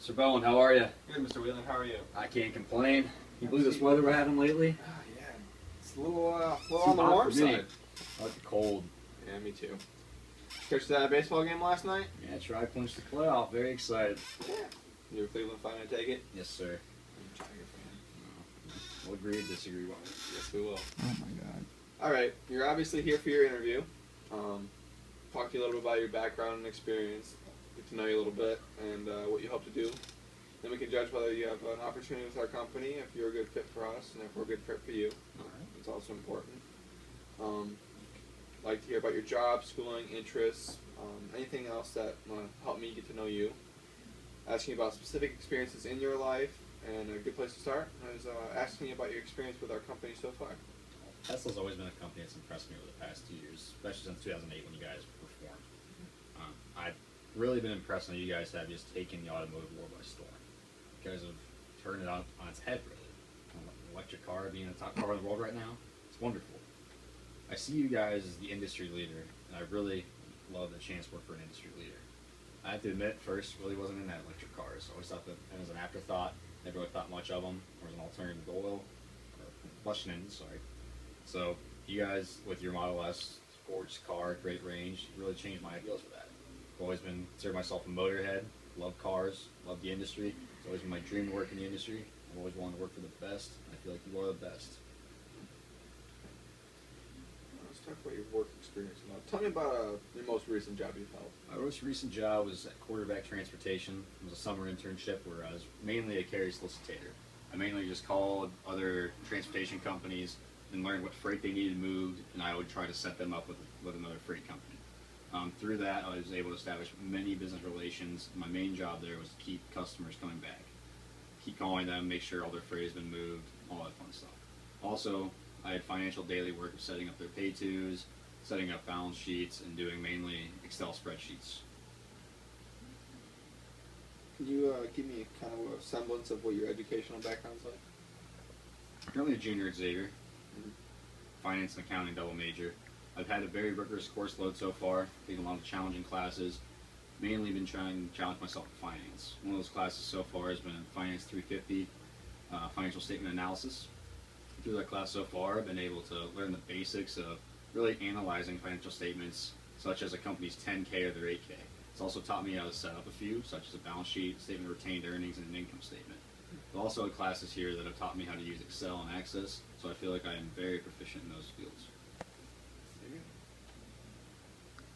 Mr. Bowen, how are you? Good, Mr. Wieland. How are you? I can't complain. Can you believe this weather we're having lately? Yeah, it's a little on the warm side. I like the cold. Yeah, me too. Catch that baseball game last night? Yeah, try clinched the playoff. Very excited. Yeah. You're a Cleveland fan, I take it? Yes, sir. I'm a Tiger fan. No. We'll agree to disagree. Yes, we will. Oh my God. All right, you're obviously here for your interview. Talk to you a little bit about your background and experience. Get to know you a little bit and what you hope to do. Then we can judge whether you have an opportunity with our company, if you're a good fit for us, and if we're a good fit for you. All right. It's also important. Like to hear about your job, schooling, interests, anything else that will help me get to know you. Asking you about specific experiences in your life, and a good place to start is asking you about your experience with our company so far. Tesla's always been a company that's impressed me over the past 2 years, especially since 2008 when you guys were formed. I've really been impressed when you guys have just taken the automotive world by storm. You guys have turned it on its head, really. An electric car being the top car in the world right now, it's wonderful. I see you guys as the industry leader, and I really love the chance to work for an industry leader. I have to admit, first, really wasn't in that electric cars. I always thought that it was an afterthought. Never really thought much of them, or as an alternative to oil, or combustion engines, sorry. So, you guys, with your Model S, gorgeous car, great range, really changed my ideals for that. I've always been, considered myself a motorhead, love cars, love the industry. It's always been my dream to work in the industry. I've always wanted to work for the best, and I feel like you are the best. Let's talk about your work experience now. Tell me about your most recent job you've held. My most recent job was at Quarterback Transportation. It was a summer internship where I was mainly a carrier solicitator. I mainly just called other transportation companies and learned what freight they needed moved, and I would try to set them up with another freight company. Through that, I was able to establish many business relations. My main job there was to keep customers coming back. Keep calling them, make sure all their freight has been moved, all that fun stuff. Also, I had financial daily work of setting up their pay-tos, setting up balance sheets, and doing mainly Excel spreadsheets. Can you give me kind of a semblance of what your educational background's like? Currently a junior at Xavier, finance and accounting double major. I've had a very rigorous course load so far, taken a lot of challenging classes, mainly been trying to challenge myself in finance. One of those classes so far has been Finance 350, financial statement analysis. Through that class so far, I've been able to learn the basics of really analyzing financial statements, such as a company's 10K or their 8K. It's also taught me how to set up a few, such as a balance sheet, statement of retained earnings, and an income statement. I've also had classes here that have taught me how to use Excel and Access, so I feel like I am very proficient in those fields.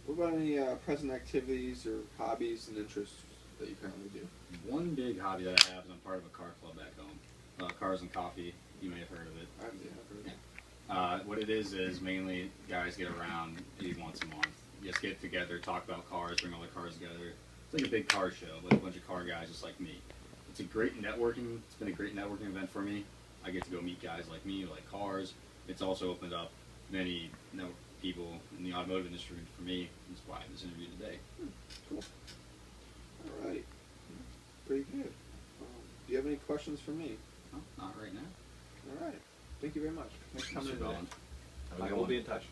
What about any present activities or hobbies and interests that you currently do? One big hobby that I have is I'm part of a car club back home. Cars and Coffee, you may have heard of it. I've heard of it. What it is mainly guys get around maybe once a month. Just get together, talk about cars, bring all the cars together. It's like a big car show, like a bunch of car guys just like me. It's a great networking, it's been a great networking event for me. I get to go meet guys like me who like cars. It's also opened up many people in the automotive industry for me. That's why this interview today. Cool. All right. Pretty good. Do you have any questions for me? No, not right now. All right. Thank you very much. Thanks for coming Mr. in today. Bowen. Have a I good will one. be in touch.